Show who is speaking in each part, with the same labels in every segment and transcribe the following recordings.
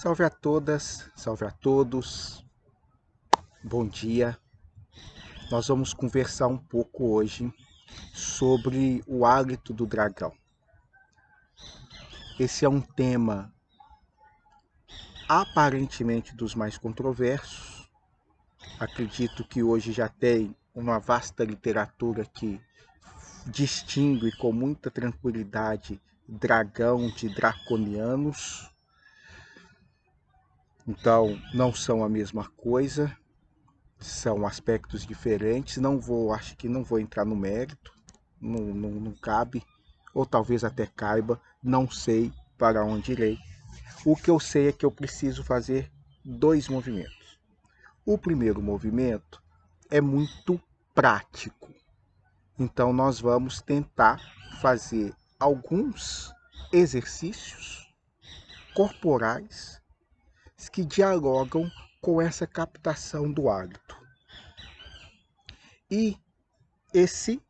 Speaker 1: Salve a todas, salve a todos, bom dia. Nós vamos conversar um pouco hoje sobre o hálito do dragão. Esse é um tema aparentemente dos mais controversos. Acredito que hoje já tem uma vasta literatura que distingue com muita tranquilidade dragão de draconianos. Então, não são a mesma coisa. São aspectos diferentes, acho que não vou entrar no mérito, não cabe, ou talvez até caiba, não sei para onde irei. O que eu sei é que eu preciso fazer dois movimentos. O primeiro movimento é muito prático, então nós vamos tentar fazer alguns exercícios corporais que dialogam com essa captação do hálito. E esse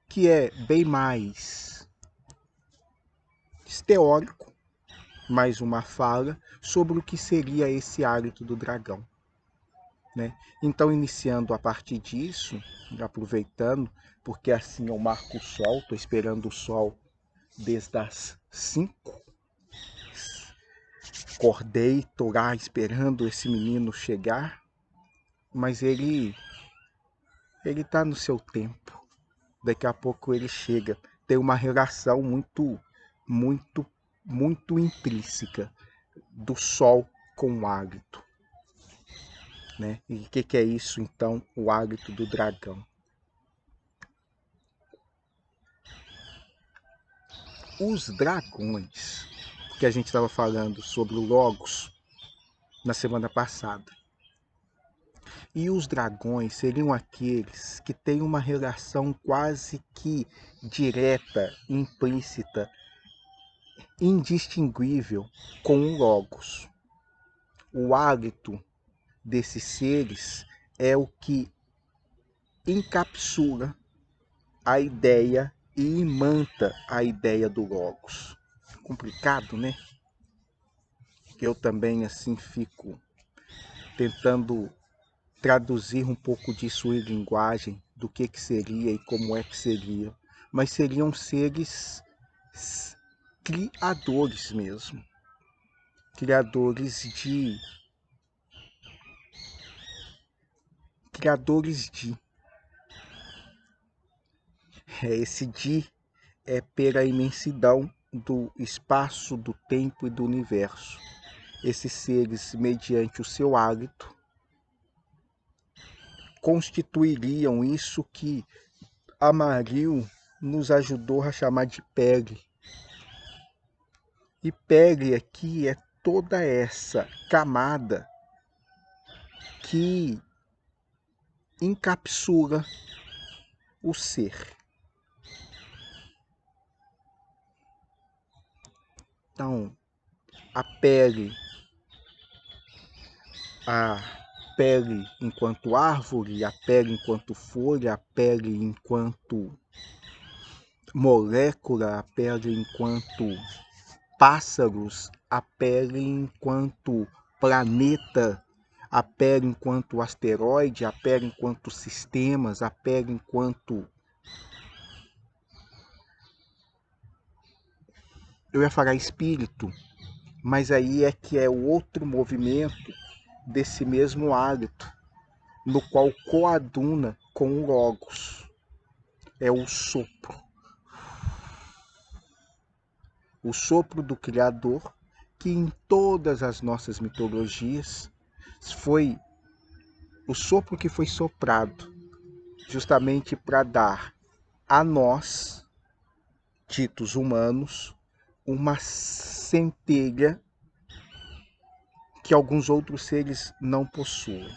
Speaker 1: que é bem mais teórico, mais uma fala sobre o que seria esse hálito do dragão, né? Então, iniciando a partir disso, aproveitando, porque assim eu marco o sol, estou esperando o sol desde as 5. Acordei, estou lá esperando esse menino chegar, mas ele está no seu tempo. Daqui a pouco ele chega. Tem uma relação muito intrínseca do sol com o hálito, né? E o que é isso então, o hálito do dragão? Os dragões, porque a gente estava falando sobre o Logos na semana passada, e os dragões seriam aqueles que têm uma relação quase que direta, implícita, indistinguível com o Logos. O hálito desses seres é o que encapsula a ideia e imanta a ideia do Logos. Complicado, né? Eu também assim fico tentando traduzir um pouco disso em linguagem, do que seria e como é que seria. Mas seriam seres criadores mesmo. Criadores de esse de é pela imensidão do espaço, do tempo e do universo. Esses seres, mediante o seu hálito, constituiriam isso que Amaril nos ajudou a chamar de pele. E pele aqui é toda essa camada que encapsula o ser. Então, a pele enquanto árvore, a pele enquanto folha, a pele enquanto molécula, a pele enquanto pássaros, a pele enquanto planeta, a pele enquanto asteroide, a pele enquanto sistemas, a pele enquanto... Eu ia falar espírito, mas aí é que é o outro movimento desse mesmo hálito, no qual coaduna com o Logos. É o sopro. O sopro do Criador, que em todas as nossas mitologias foi o sopro que foi soprado justamente para dar a nós, ditos humanos, uma centelha que alguns outros seres não possuem.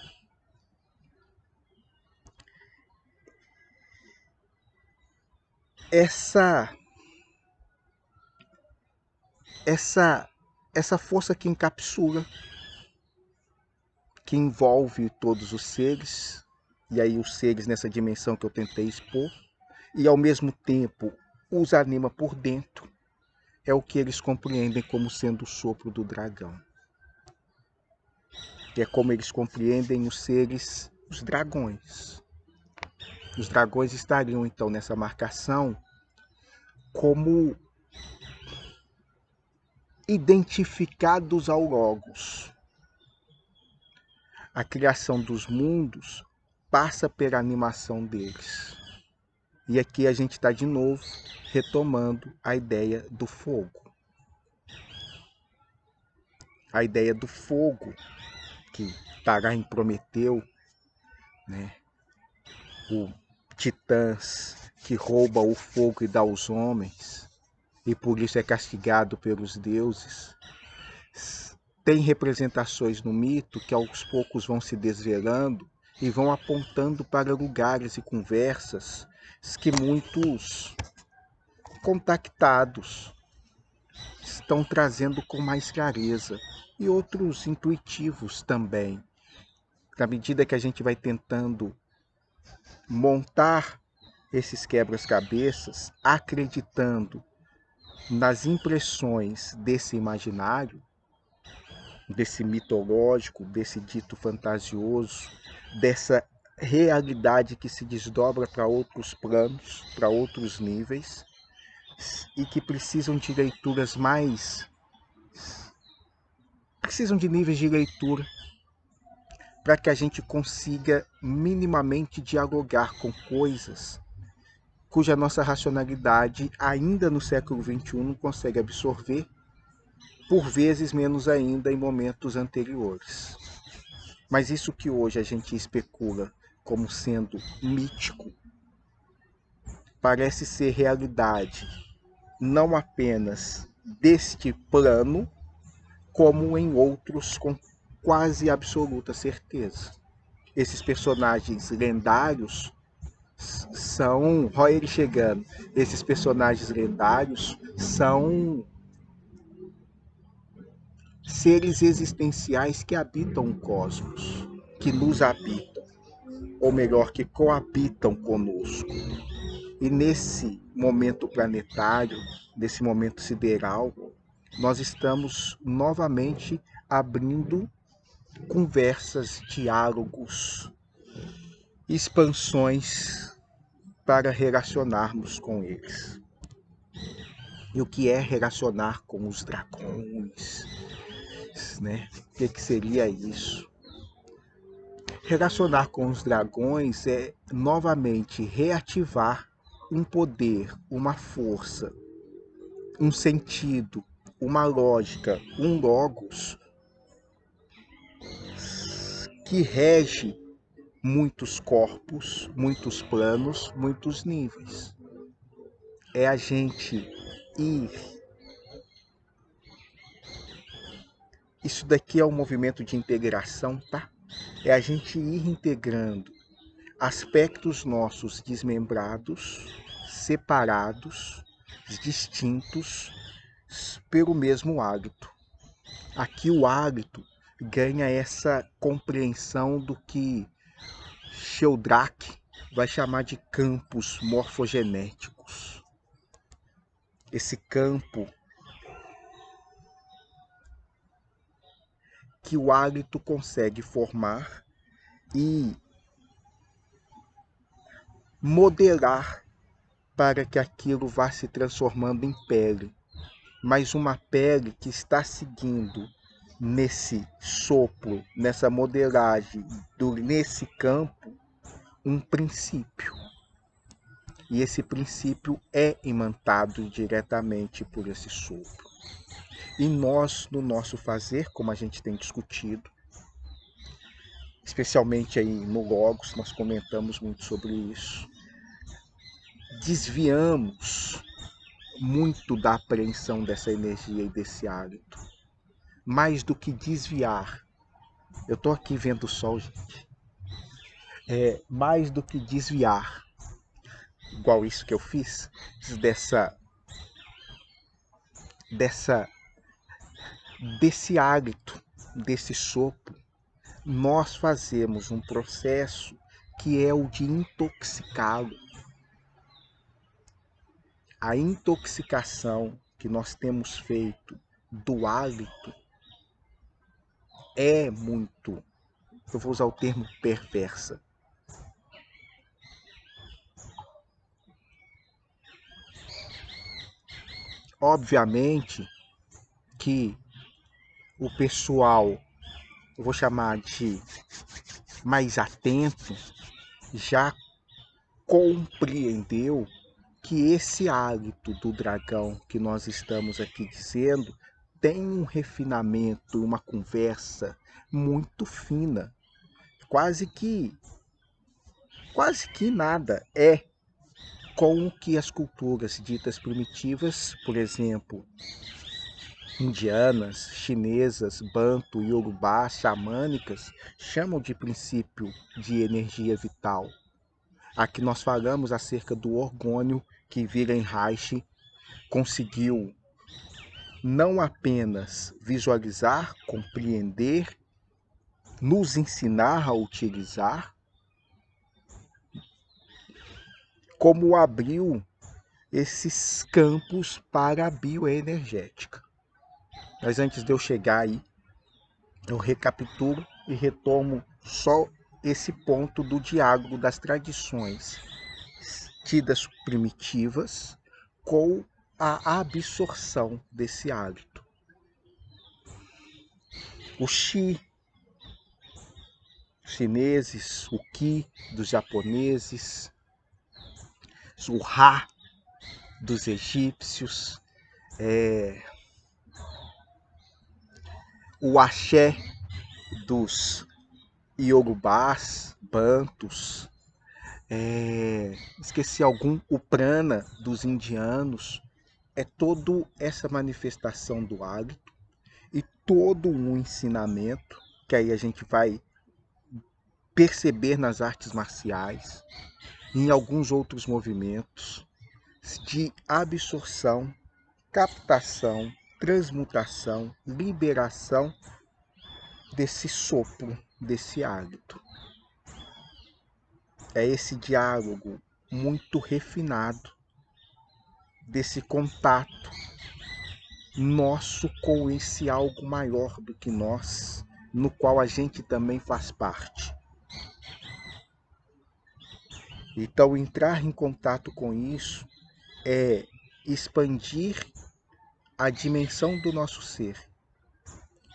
Speaker 1: Essa força que encapsula, que envolve todos os seres, e aí os seres nessa dimensão que eu tentei expor, e ao mesmo tempo os anima por dentro, é o que eles compreendem como sendo o sopro do dragão. que é como eles compreendem os seres, os dragões. Os dragões estariam então nessa marcação como identificados ao Logos. A criação dos mundos passa pela animação deles. E aqui a gente está de novo retomando a ideia do fogo. A ideia do fogo que estará em Prometeu, né? O Titãs que rouba o fogo e dá aos homens, e por isso é castigado pelos deuses. Tem representações no mito que aos poucos vão se desvelando e vão apontando para lugares e conversas que muitos contactados estão trazendo com mais clareza, e outros intuitivos também. Na medida que a gente vai tentando montar esses quebra-cabeças, acreditando nas impressões desse imaginário, desse mitológico, desse dito fantasioso, dessa realidade que se desdobra para outros planos, para outros níveis, e que precisam de leituras mais... precisam de níveis de leitura para que a gente consiga minimamente dialogar com coisas cuja nossa racionalidade, ainda no século XXI, não consegue absorver, por vezes menos ainda em momentos anteriores. Mas isso que hoje a gente especula como sendo mítico, parece ser realidade não apenas deste plano, como em outros com quase absoluta certeza. Esses personagens lendários são... olha ele chegando. Esses personagens lendários são seres existenciais que habitam o cosmos, que nos habitam, ou melhor, que coabitam conosco. E nesse momento planetário, nesse momento sideral, nós estamos novamente abrindo conversas, diálogos, expansões para relacionarmos com eles. E o que é relacionar com os dragões, né? O que seria isso? Relacionar com os dragões é novamente reativar um poder, uma força, um sentido, uma lógica, um logos que rege muitos corpos, muitos planos, muitos níveis. É a gente ir... Isso daqui é um movimento de integração, tá? É a gente ir integrando aspectos nossos desmembrados, separados, distintos, pelo mesmo hábito. Aqui o hábito ganha essa compreensão do que Sheldrake vai chamar de campos morfogenéticos. Esse campo que o hálito consegue formar e modelar para que aquilo vá se transformando em pele. Mas uma pele que está seguindo nesse sopro, nessa modelagem, nesse campo, um princípio. E esse princípio é imantado diretamente por esse sopro. E nós, no nosso fazer, como a gente tem discutido, especialmente aí no Logos, nós comentamos muito sobre isso, desviamos muito da apreensão dessa energia e desse hálito. Mais do que desviar, eu estou aqui vendo o sol, gente, mais do que desviar, igual isso que eu fiz, desse hálito, desse sopro, nós fazemos um processo que é o de intoxicá-lo. A intoxicação que nós temos feito do hálito é muito, eu vou usar o termo perversa. Obviamente que o pessoal, eu vou chamar de mais atento, já compreendeu que esse hálito do dragão que nós estamos aqui dizendo tem um refinamento, uma conversa muito fina, quase que nada é com o que as culturas ditas primitivas, por exemplo, indianas, chinesas, banto, iorubá, xamânicas, chamam de princípio de energia vital. Aqui nós falamos acerca do orgônio que Wilhelm conseguiu não apenas visualizar, compreender, nos ensinar a utilizar, como abriu esses campos para a bioenergética. Mas antes de eu chegar aí, eu recapitulo e retomo só esse ponto do diálogo das tradições tidas primitivas com a absorção desse hábito. O Qi chineses, o Qi dos japoneses, o Ra dos egípcios, o Axé dos iorubás, bantus, esqueci algum, o Prana dos indianos, é toda essa manifestação do hábito e todo um ensinamento que aí a gente vai perceber nas artes marciais, em alguns outros movimentos de absorção, captação, transmutação, liberação desse sopro, desse hálito. É esse diálogo muito refinado, desse contato nosso com esse algo maior do que nós, no qual a gente também faz parte. Então, entrar em contato com isso é expandir a dimensão do nosso ser,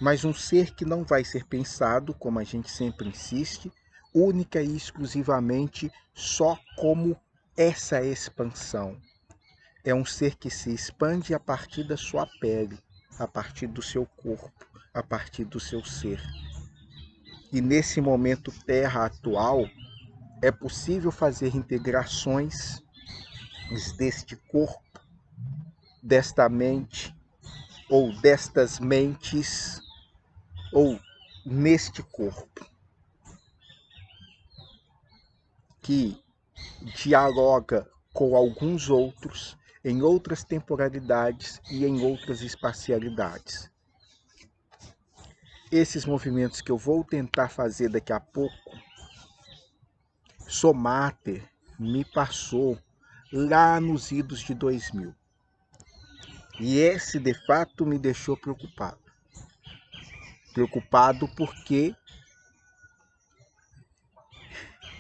Speaker 1: mas um ser que não vai ser pensado, como a gente sempre insiste, única e exclusivamente só como essa expansão. É um ser que se expande a partir da sua pele, a partir do seu corpo, a partir do seu ser. E nesse momento Terra atual, é possível fazer integrações deste corpo, desta mente, ou destas mentes, ou neste corpo, que dialoga com alguns outros em outras temporalidades e em outras espacialidades. Esses movimentos que eu vou tentar fazer daqui a pouco, Somater me passou lá nos idos de 2000. E esse, de fato, me deixou preocupado. Preocupado porque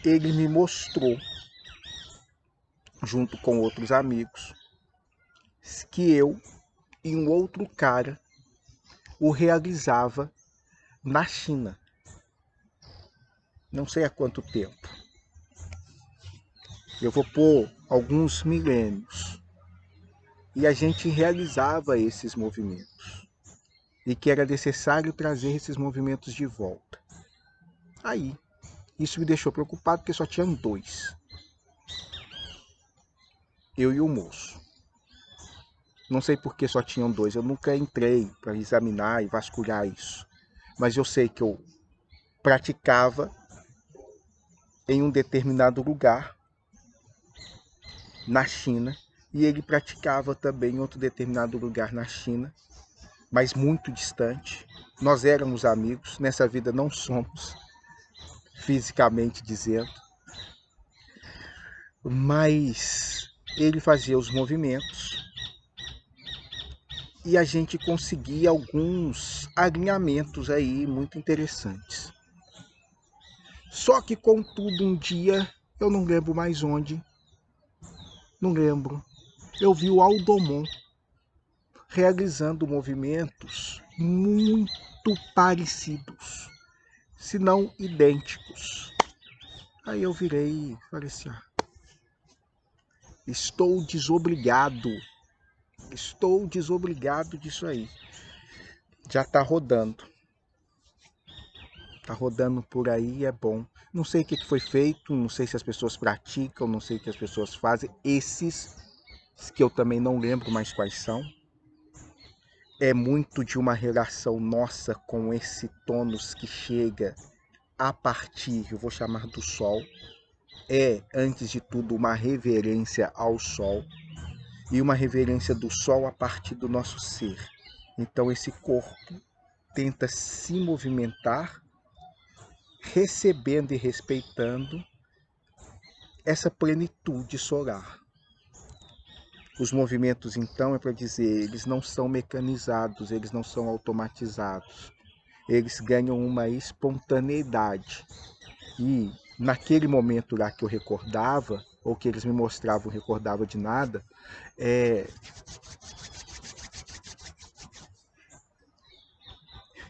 Speaker 1: ele me mostrou, junto com outros amigos, que eu e um outro cara o realizava na China. Não sei há quanto tempo. Eu vou pôr alguns milênios. E a gente realizava esses movimentos. E que era necessário trazer esses movimentos de volta. Aí, isso me deixou preocupado porque só tinham dois. Eu e o moço. Não sei por que só tinham dois. Eu nunca entrei para examinar e vasculhar isso. Mas eu sei que eu praticava em um determinado lugar na China, e ele praticava também em outro determinado lugar na China, mas muito distante. Nós éramos amigos, nessa vida não somos, fisicamente dizendo, mas ele fazia os movimentos e a gente conseguir alguns alinhamentos aí muito interessantes. Só que, contudo, um dia, eu não lembro mais onde, não lembro, eu vi o Aldomon realizando movimentos muito parecidos, se não idênticos. Aí eu virei e falei assim, estou desobrigado disso aí. Já tá rodando por aí, é bom. Não sei o que foi feito, não sei se as pessoas praticam, não sei o que as pessoas fazem. Esses que eu também não lembro mais quais são. É muito de uma relação nossa com esse tônus que chega a partir, eu vou chamar do Sol. É, antes de tudo, uma reverência ao Sol. E uma reverência do Sol a partir do nosso ser. Então esse corpo tenta se movimentar, recebendo e respeitando essa plenitude solar. Os movimentos, então, é para dizer, eles não são mecanizados, eles não são automatizados. Eles ganham uma espontaneidade. E naquele momento lá que eu recordava, ou que eles me mostravam, eu recordava de nada,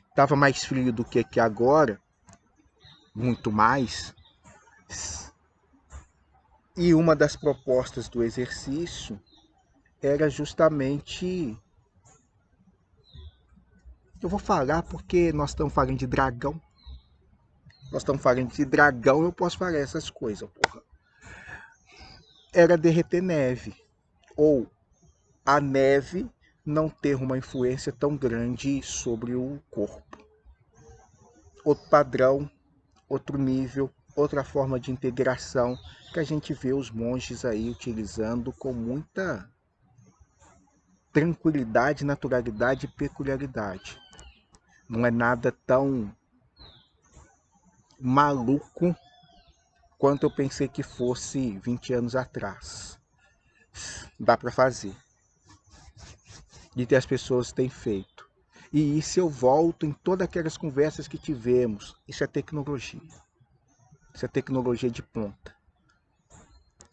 Speaker 1: estava mais frio do que agora, muito mais. E uma das propostas do exercício era justamente, eu vou falar porque nós estamos falando de dragão. Eu posso falar essas coisas, porra. Era derreter neve, ou a neve não ter uma influência tão grande sobre o corpo. Outro padrão, outro nível, outra forma de integração que a gente vê os monges aí utilizando com muita tranquilidade, naturalidade e peculiaridade. Não é nada tão maluco quanto eu pensei que fosse 20 anos atrás. Dá para fazer. E as pessoas têm feito. E isso eu volto em todas aquelas conversas que tivemos. Isso é tecnologia. Isso é tecnologia de ponta.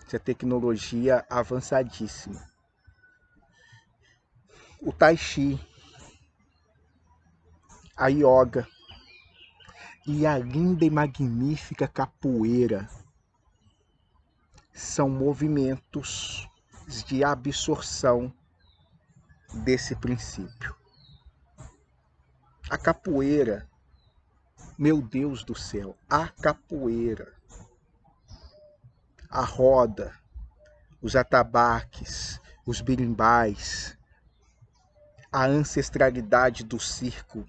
Speaker 1: Isso é tecnologia avançadíssima. O Tai Chi, a yoga e a linda e magnífica capoeira são movimentos de absorção desse princípio. A capoeira, meu Deus do céu, a capoeira, a roda, os atabaques, os berimbais, a ancestralidade do circo,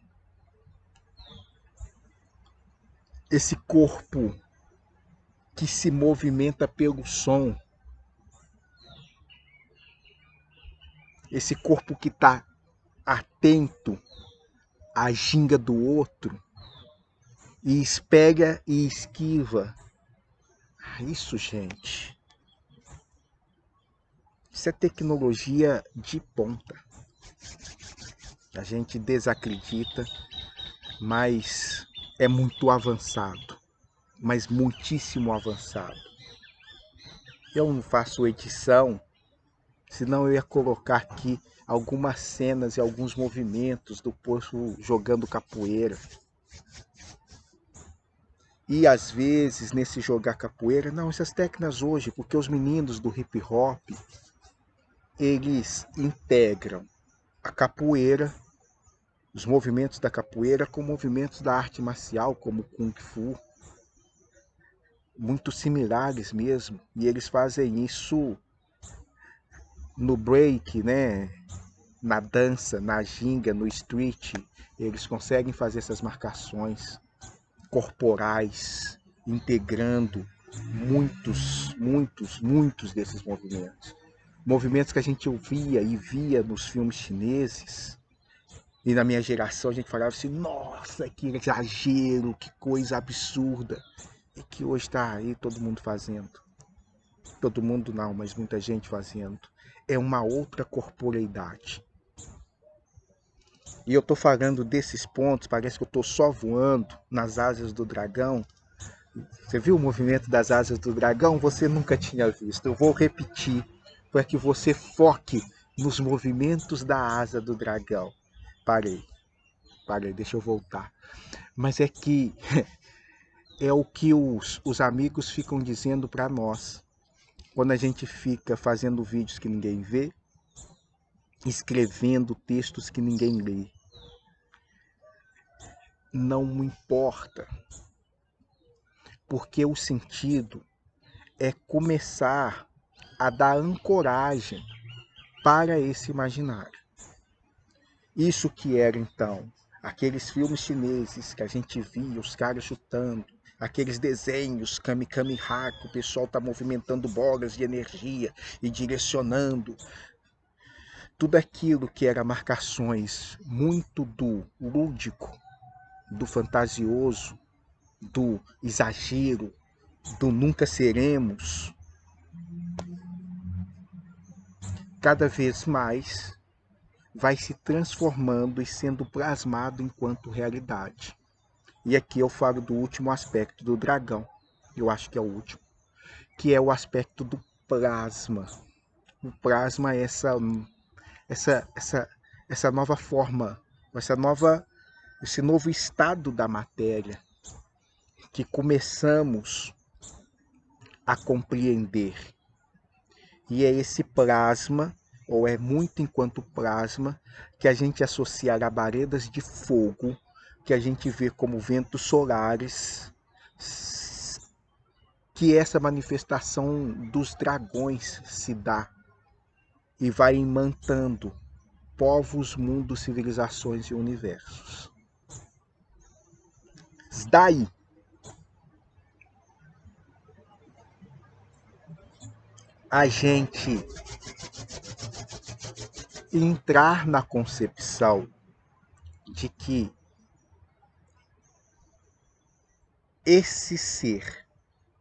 Speaker 1: esse corpo que se movimenta pelo som, esse corpo que está atento à ginga do outro e espera e esquiva. Isso, gente, isso é tecnologia de ponta. A gente desacredita, mas é muito avançado, mas muitíssimo avançado. Eu não faço edição, senão eu ia colocar aqui algumas cenas e alguns movimentos do povo jogando capoeira. E às vezes, nesse jogar capoeira, não, essas técnicas hoje, porque os meninos do hip hop, eles integram a capoeira, os movimentos da capoeira com movimentos da arte marcial, como Kung Fu, muito similares mesmo, e eles fazem isso no break, né? Na dança, na ginga, no street, eles conseguem fazer essas marcações corporais, integrando muitos desses movimentos. Movimentos que a gente ouvia e via nos filmes chineses. E na minha geração a gente falava assim, nossa, que exagero, que coisa absurda. E que hoje está aí todo mundo fazendo. Todo mundo não, mas muita gente fazendo. É uma outra corporeidade. E eu tô falando desses pontos, parece que eu tô só voando nas asas do dragão. Você viu o movimento das asas do dragão? Você nunca tinha visto. Eu vou repetir para que você foque nos movimentos da asa do dragão. Parei, parei, deixa eu voltar. Mas é que é o que os amigos ficam dizendo para nós. Quando a gente fica fazendo vídeos que ninguém vê, escrevendo textos que ninguém lê. Não me importa, porque o sentido é começar a dar ancoragem para esse imaginário. Isso que era então aqueles filmes chineses que a gente via os caras chutando, aqueles desenhos Kami Kami Ha, que o pessoal está movimentando bolas de energia e direcionando. Tudo aquilo que era marcações muito do lúdico, do fantasioso, do exagero, do nunca seremos, cada vez mais vai se transformando e sendo plasmado enquanto realidade. E aqui eu falo do último aspecto do dragão, eu acho que é o último, que é o aspecto do plasma. O plasma é essa nova forma, esse novo estado da matéria que começamos a compreender. E é esse plasma, ou é muito enquanto plasma, que a gente associa a labaredas de fogo, que a gente vê como ventos solares, que essa manifestação dos dragões se dá e vai imantando povos, mundos, civilizações e universos. Daí, a gente entrar na concepção de que esse ser,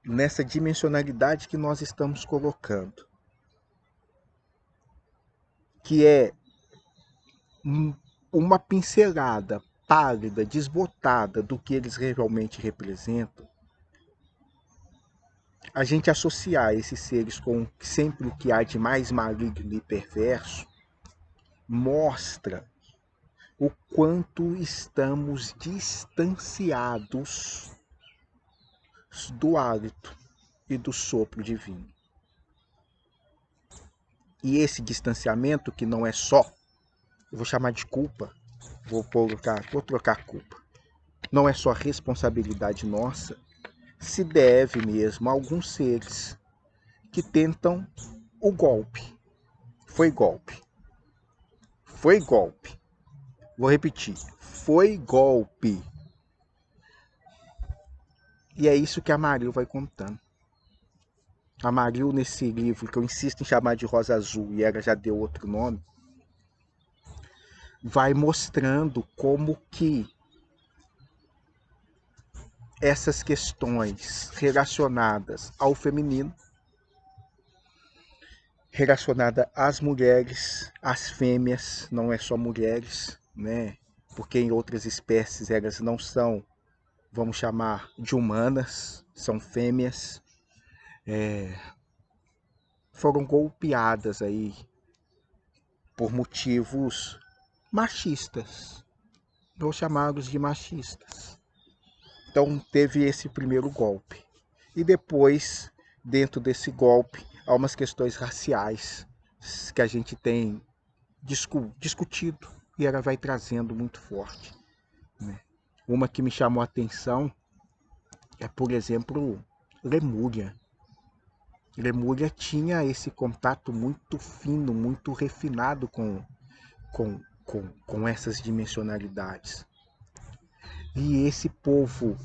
Speaker 1: nessa dimensionalidade que nós estamos colocando, que é uma pincelada pálida, desbotada do que eles realmente representam, a gente associar esses seres com sempre o que há de mais maligno e perverso, mostra o quanto estamos distanciados do hálito e do sopro divino. E esse distanciamento, que não é só, eu vou chamar de culpa, vou trocar culpa, não é só responsabilidade nossa, se deve mesmo a alguns seres que tentam o golpe. Foi golpe. Foi golpe. Vou repetir. Foi golpe. E é isso que a Maril vai contando. A Maril, nesse livro, que eu insisto em chamar de Rosa Azul, e ela já deu outro nome, vai mostrando como que essas questões relacionadas ao feminino, relacionada às mulheres, às fêmeas, não é só mulheres, né? Porque em outras espécies elas não são, vamos chamar de humanas, são fêmeas, foram golpeadas aí por motivos machistas, vou chamá-los de machistas. Então teve esse primeiro golpe. E depois, dentro desse golpe, há umas questões raciais que a gente tem discutido e ela vai trazendo muito forte, né? Uma que me chamou a atenção é, por exemplo, Lemúria. Lemúria tinha esse contato muito fino, muito refinado com essas dimensionalidades. E esse povo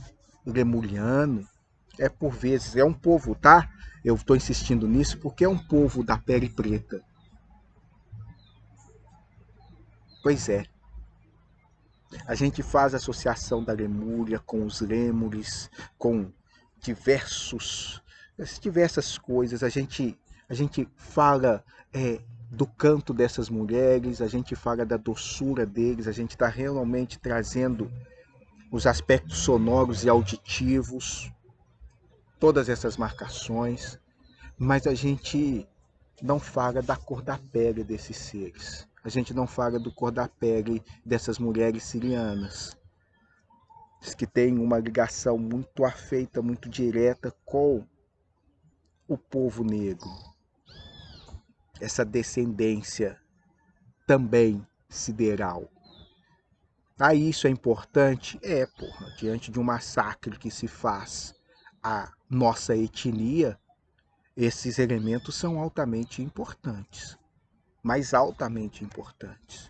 Speaker 1: lemuriano é por vezes, é um povo, tá? Eu estou insistindo nisso porque é um povo da pele preta. Pois é. A gente faz associação da Lemúria com os lêmures, com diversas coisas. A gente fala do canto dessas mulheres, a gente fala da doçura deles, a gente está realmente trazendo os aspectos sonoros e auditivos, todas essas marcações, mas a gente não fala da cor da pele desses seres. A gente não fala do cor da pele dessas mulheres sirianas, que têm uma ligação muito afeita, muito direta com o povo negro. Essa descendência também sideral. Aí isso é importante? É, porra, diante de um massacre que se faz à nossa etnia, esses elementos são altamente importantes, mas altamente importantes.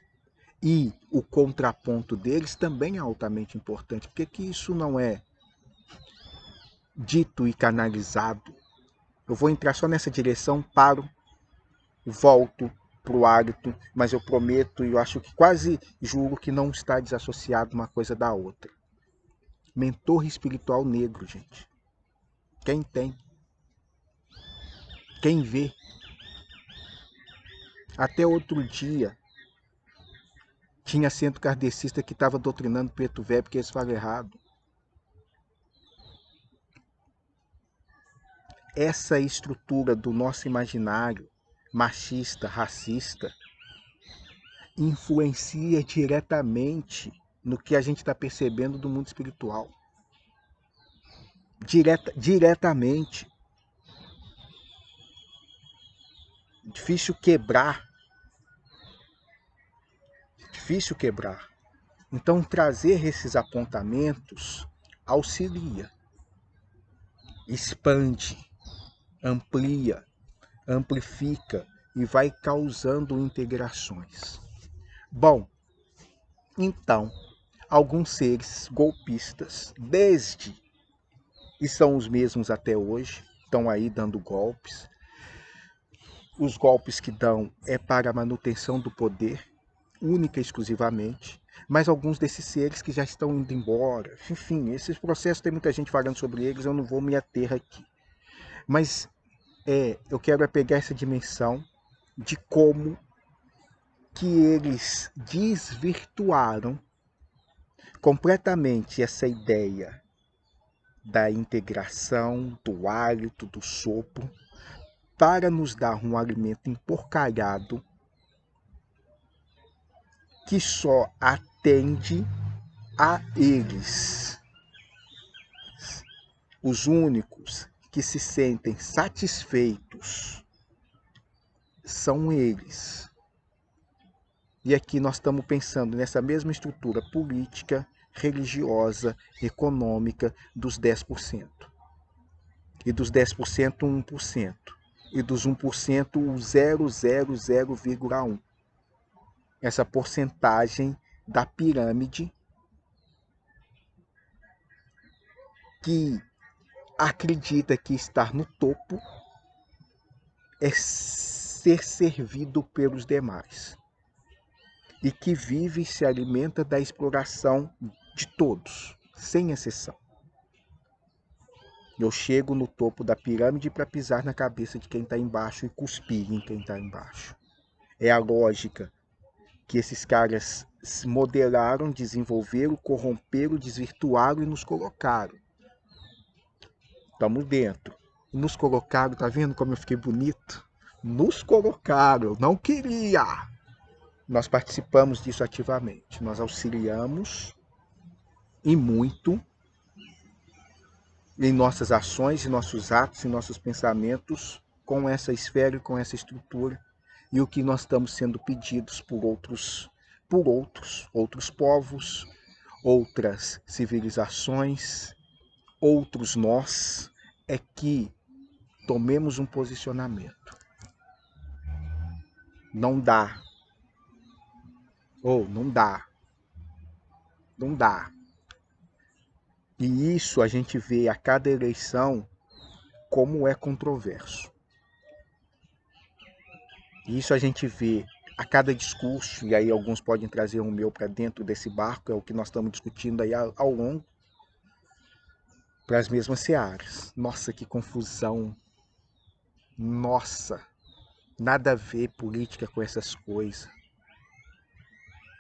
Speaker 1: E o contraponto deles também é altamente importante. Por que isso não é dito e canalizado? Eu vou entrar só nessa direção, paro, volto para o hábito, mas eu prometo e eu acho que quase juro que não está desassociado uma coisa da outra. Mentor espiritual negro, gente. Quem tem? Quem vê? Até outro dia, tinha centro kardecista que estava doutrinando preto velho porque eles falam errado. Essa estrutura do nosso imaginário machista, racista, influencia diretamente no que a gente está percebendo do mundo espiritual. Diretamente. Difícil quebrar. Difícil quebrar. Então, trazer esses apontamentos auxilia, expande, amplia, amplifica e vai causando integrações. Bom, então, alguns seres golpistas, e são os mesmos até hoje, estão aí dando golpes. Os golpes que dão é para a manutenção do poder, única e exclusivamente, mas alguns desses seres que já estão indo embora. Enfim, esses processos tem muita gente falando sobre eles, eu não vou me ater aqui. Mas eu quero pegar essa dimensão de como que eles desvirtuaram completamente essa ideia da integração, do hálito, do sopro, para nos dar um alimento emporcalhado que só atende a eles. Os únicos que se sentem satisfeitos são eles. E aqui nós estamos pensando nessa mesma estrutura política, religiosa, econômica dos 10%. E dos 10%, 1%. E dos 1%, o 0,00,1. Essa porcentagem da pirâmide que acredita que estar no topo é ser servido pelos demais. E que vive e se alimenta da exploração de todos, sem exceção. Eu chego no topo da pirâmide para pisar na cabeça de quem está embaixo e cuspir em quem está embaixo. É a lógica que esses caras modelaram, desenvolveram, corromperam, desvirtuaram e nos colocaram. Estamos dentro. Nos colocaram, tá vendo como eu fiquei bonito? Nos colocaram, eu não queria. Nós participamos disso ativamente. Nós auxiliamos e muito em nossas ações, em nossos atos, em nossos pensamentos com essa esfera e com essa estrutura e o que nós estamos sendo pedidos por outros povos, outras civilizações, outros nós, é que tomemos um posicionamento. Não dá. Não dá. Não dá. E isso a gente vê a cada eleição como é controverso. Isso a gente vê a cada discurso, e aí alguns podem trazer o meu para dentro desse barco, é o que nós estamos discutindo aí ao longo, para as mesmas searas. Nossa, que confusão. Nossa, Nada a ver política com essas coisas.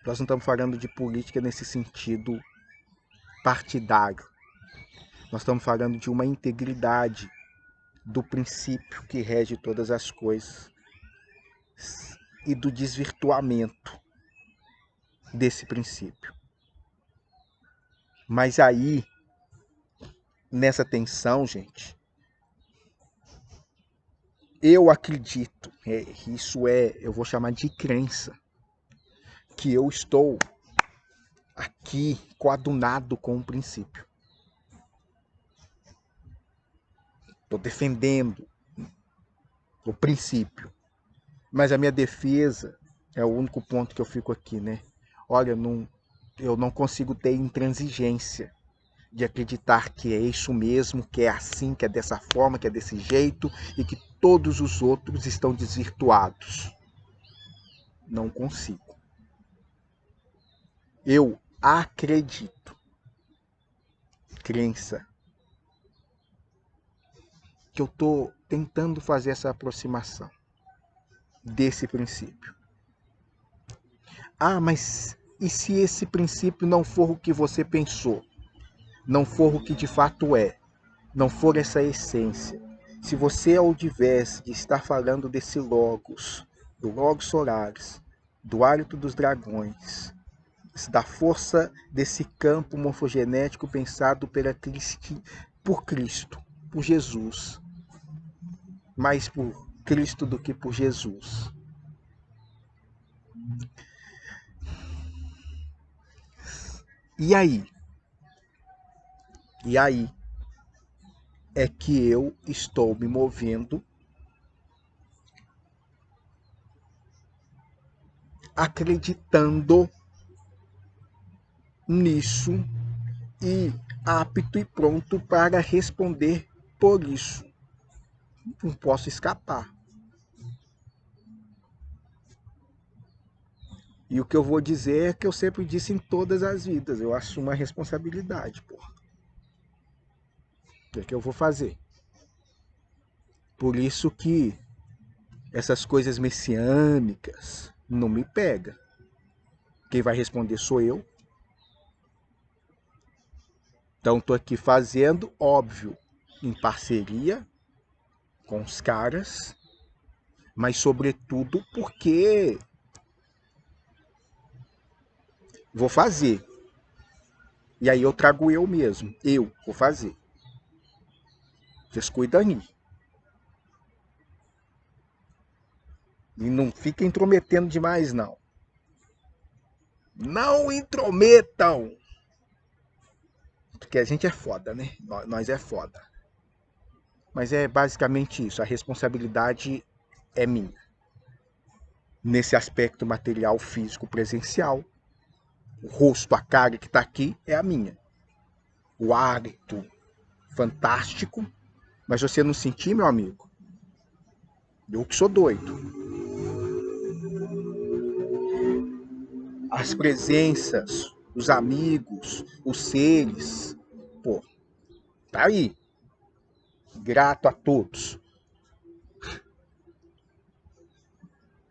Speaker 1: Nós não estamos falando de política nesse sentido partidário. Nós estamos falando de uma integridade do princípio que rege todas as coisas e do desvirtuamento desse princípio. Mas aí, nessa tensão, gente, eu acredito, eu vou chamar de crença, que eu estou aqui coadunado com o princípio. Estou defendendo o princípio. Mas a minha defesa é o único ponto que eu fico aqui, né? Olha, eu não consigo ter intransigência de acreditar que é isso mesmo, que é assim, que é dessa forma, que é desse jeito e que todos os outros estão desvirtuados. Não consigo. Eu acredito. Crença. Que eu estou tentando fazer essa aproximação desse princípio. Ah, mas e se esse princípio não for o que você pensou? Não for o que de fato é? Não for essa essência? Se você, ao invés de estar falando desse Logos, do Logos Solaris, do hálito dos dragões, da força desse campo morfogenético pensado por Cristo, por Jesus, mais por Cristo do que por Jesus. E aí? E aí é que eu estou me movendo acreditando nisso e apto e pronto para responder por isso. Não posso escapar. E o que eu vou dizer é que eu sempre disse em todas as vidas, eu assumo a responsabilidade, porra. O que é que eu vou fazer? Por isso que essas coisas messiânicas não me pegam. Quem vai responder sou eu. Então estou aqui fazendo, óbvio, em parceria com os caras, mas sobretudo porque vou fazer. E aí eu trago eu mesmo. Eu vou fazer. Vocês cuidam aí. E não fica intrometendo demais, não. Não intrometam! Porque a gente é foda, né? Nós é foda. Mas é basicamente isso. A responsabilidade é minha. Nesse aspecto material, físico, presencial. O rosto, a cara que está aqui é a minha. O hálito fantástico. Mas você não sentir, meu amigo? Eu que sou doido. As presenças, os amigos, os seres. Pô, tá aí. Grato a todos.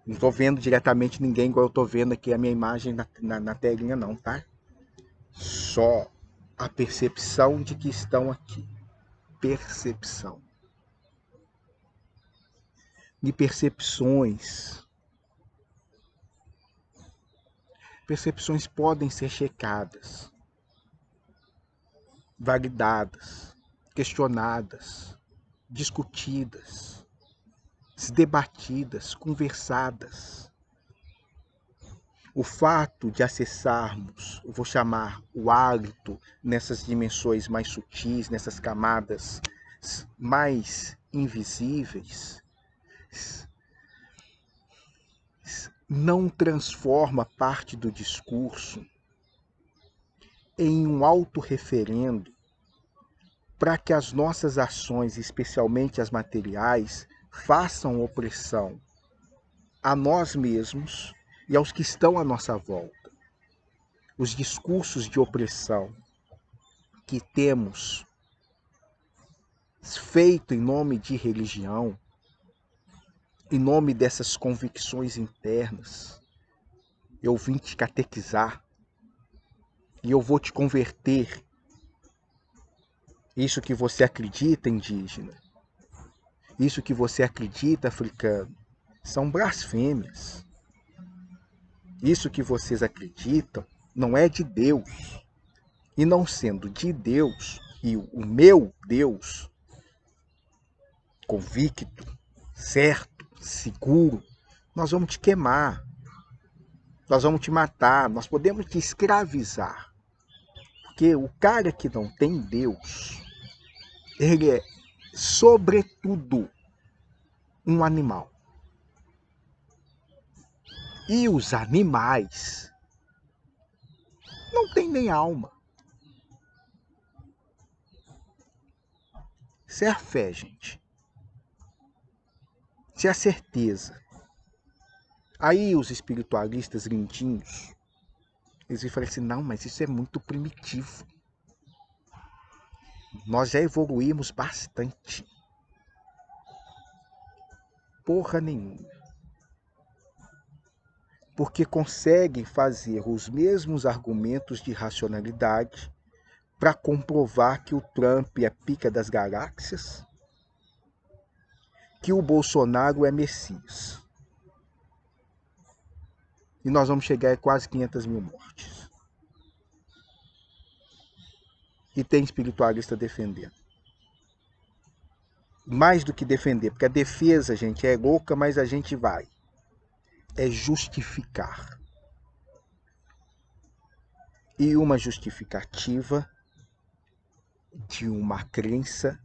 Speaker 1: Não tô vendo diretamente ninguém igual eu tô vendo aqui a minha imagem na telinha, não, tá? Só a percepção de que estão aqui. Percepção. De percepções. Percepções podem ser checadas, validadas, questionadas, discutidas, debatidas, conversadas. O fato de acessarmos, eu vou chamar o hálito nessas dimensões mais sutis, nessas camadas mais invisíveis, não transforma parte do discurso em um autorreferendo para que as nossas ações, especialmente as materiais, façam opressão a nós mesmos e aos que estão à nossa volta. Os discursos de opressão que temos feito em nome de religião em nome dessas convicções internas, eu vim te catequizar e eu vou te converter. Isso que você acredita, indígena, isso que você acredita, africano, são blasfêmias. Isso que vocês acreditam não é de Deus. E não sendo de Deus, e o meu Deus, convicto, certo, seguro, nós vamos te queimar, nós vamos te matar, nós podemos te escravizar. Porque o cara que não tem Deus, ele é, sobretudo, um animal. E os animais não têm nem alma. Isso é a fé, gente. Isso é a certeza. Aí os espiritualistas lindinhos, eles falam assim, não, mas isso é muito primitivo. Nós já evoluímos bastante. Porra nenhuma. Porque conseguem fazer os mesmos argumentos de racionalidade para comprovar que o Trump é pica das galáxias, que o Bolsonaro é Messias. E nós vamos chegar a quase 500 mil mortes. E tem espiritualista defendendo. Mais do que defender, porque a defesa, gente, é louca, mas a gente vai. É justificar. E uma justificativa de uma crença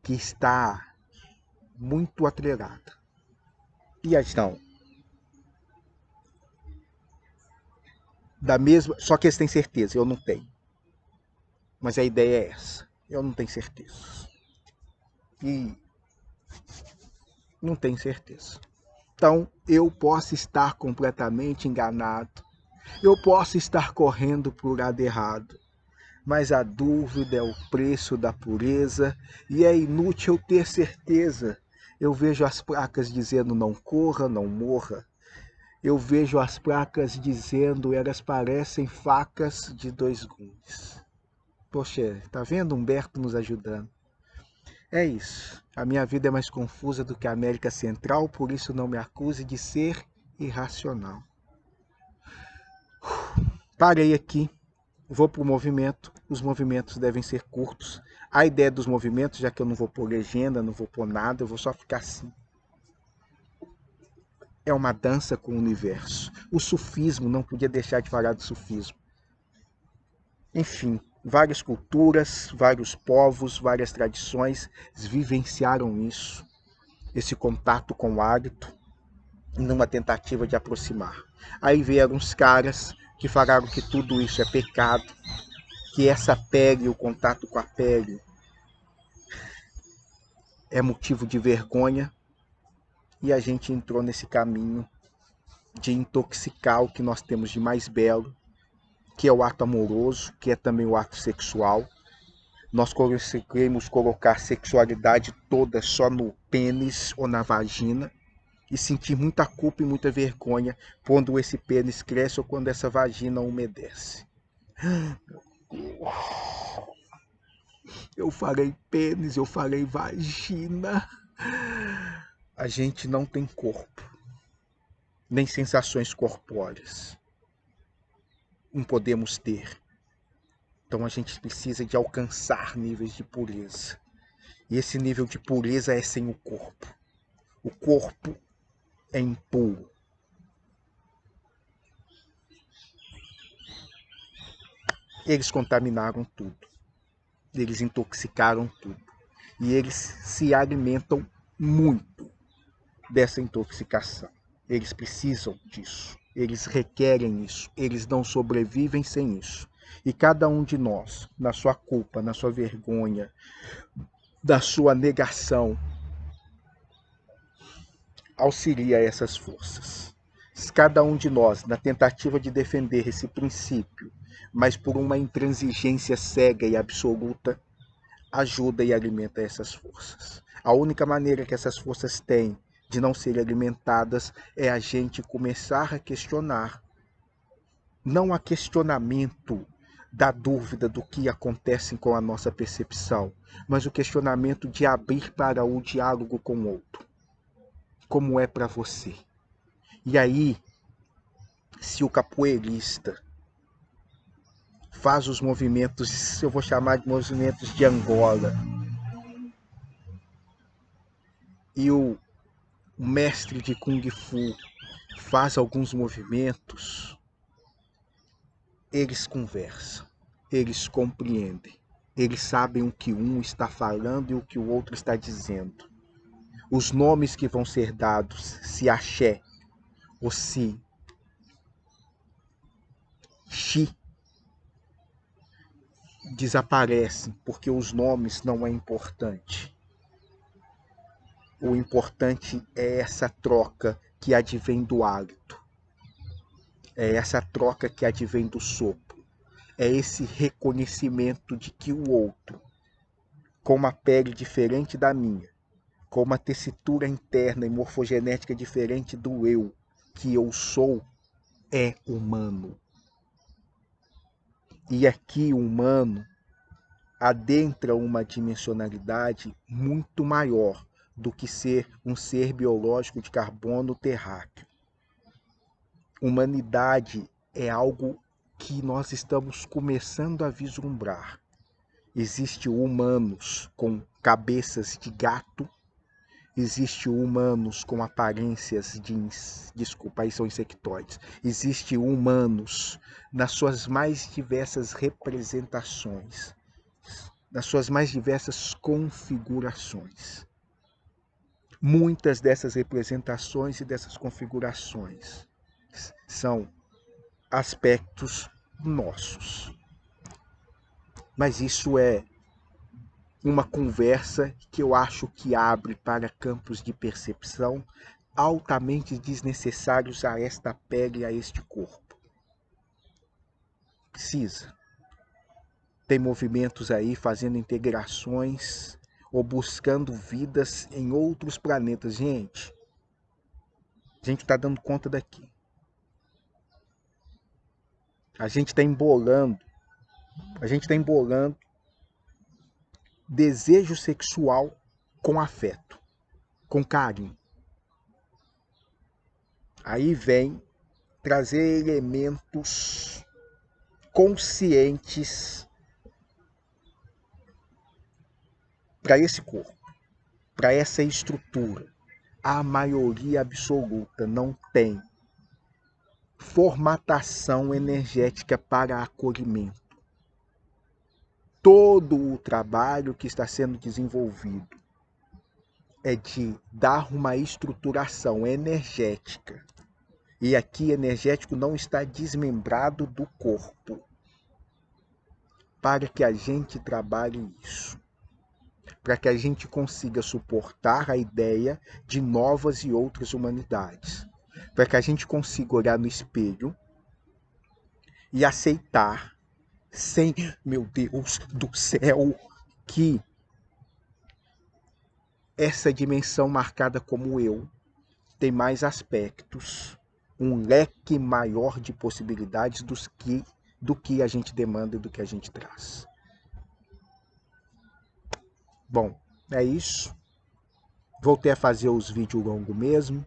Speaker 1: que está muito atrelada. E então, da mesma, só que eles têm certeza, eu não tenho. Mas a ideia é essa, eu não tenho certeza. E não tenho certeza. Então, eu posso estar completamente enganado, eu posso estar correndo para o lado errado, mas a dúvida é o preço da pureza e é inútil eu ter certeza. Eu vejo as placas dizendo não corra, não morra. Eu vejo as placas dizendo elas parecem facas de 2 gumes. Poxa, tá vendo Humberto nos ajudando? É isso. A minha vida é mais confusa do que a América Central, por isso não me acuse de ser irracional. Parei aqui, vou para o movimento. Os movimentos devem ser curtos. A ideia dos movimentos, já que eu não vou pôr legenda, não vou pôr nada, eu vou só ficar assim. É uma dança com o universo. O sufismo, não podia deixar de falar do sufismo. Enfim, várias culturas, vários povos, várias tradições vivenciaram isso, esse contato com o hálito, numa tentativa de aproximar. Aí vieram os caras que falaram que tudo isso é pecado, que essa pele, o contato com a pele, é motivo de vergonha, e a gente entrou nesse caminho de intoxicar o que nós temos de mais belo, que é o ato amoroso, que é também o ato sexual. Nós conseguimos colocar a sexualidade toda só no pênis ou na vagina e sentir muita culpa e muita vergonha quando esse pênis cresce ou quando essa vagina umedece. Eu falei pênis, eu falei vagina. A gente não tem corpo, nem sensações corpóreas. Não podemos ter. Então a gente precisa de alcançar níveis de pureza. E esse nível de pureza é sem o corpo. O corpo é impuro. Eles contaminaram tudo. Eles intoxicaram tudo. E eles se alimentam muito dessa intoxicação. Eles precisam disso. Eles requerem isso. Eles não sobrevivem sem isso. E cada um de nós, na sua culpa, na sua vergonha, da sua negação, auxilia essas forças. Cada um de nós, na tentativa de defender esse princípio, mas por uma intransigência cega e absoluta, ajuda e alimenta essas forças. A única maneira que essas forças têm de não serem alimentadas é a gente começar a questionar. Não há questionamento da dúvida do que acontece com a nossa percepção, mas o questionamento de abrir para o diálogo com o outro. Como é para você? E aí, se o capoeirista faz os movimentos, eu vou chamar de movimentos de Angola, e o mestre de Kung Fu faz alguns movimentos, eles conversam, eles compreendem, eles sabem o que um está falando e o que o outro está dizendo. Os nomes que vão ser dados, se axé ou se chi, desaparecem, porque os nomes não é importante. O importante é essa troca que advém do hálito. É essa troca que advém do sopro. É esse reconhecimento de que o outro, com uma pele diferente da minha, com uma tessitura interna e morfogenética diferente do eu, que eu sou, é humano. E aqui o humano adentra uma dimensionalidade muito maior do que ser um ser biológico de carbono terráqueo. Humanidade é algo que nós estamos começando a vislumbrar. Existe humanos com cabeças de gato, existe humanos com aparências de... Desculpa, aí são insectoides. Existe humanos nas suas mais diversas representações, nas suas mais diversas configurações. Muitas dessas representações e dessas configurações são aspectos nossos. Mas isso é uma conversa que eu acho que abre para campos de percepção altamente desnecessários a esta pele e a este corpo. Precisa. Tem movimentos aí fazendo integrações ou buscando vidas em outros planetas. Gente, a gente está dando conta daqui. A gente está embolando desejo sexual com afeto, com carinho. Aí vem trazer elementos conscientes para esse corpo, para essa estrutura. A maioria absoluta não tem formatação energética para acolhimento. Todo o trabalho que está sendo desenvolvido é de dar uma estruturação energética. E aqui energético não está desmembrado do corpo. Para que a gente trabalhe isso. Para que a gente consiga suportar a ideia de novas e outras humanidades. Para que a gente consiga olhar no espelho e aceitar, sem, meu Deus do céu, que essa dimensão marcada como eu tem mais aspectos, um leque maior de possibilidades do que a gente demanda e do que a gente traz. Bom, é isso. Voltei a fazer os vídeos longos mesmo,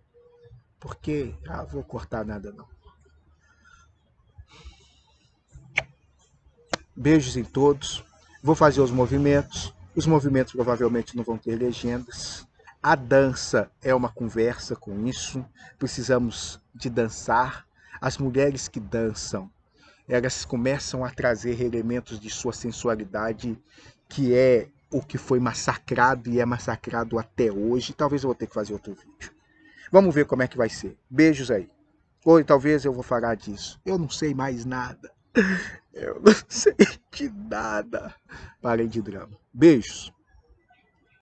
Speaker 1: porque vou cortar nada não. Beijos em todos. Vou fazer os movimentos. Os movimentos provavelmente não vão ter legendas. A dança é uma conversa com isso. Precisamos de dançar. As mulheres que dançam, elas começam a trazer elementos de sua sensualidade, que é o que foi massacrado e é massacrado até hoje. Talvez eu vou ter que fazer outro vídeo. Vamos ver como é que vai ser. Beijos aí. Ou talvez eu vou falar disso. Eu não sei mais nada. Eu não sei de nada. Parem de drama. Beijos.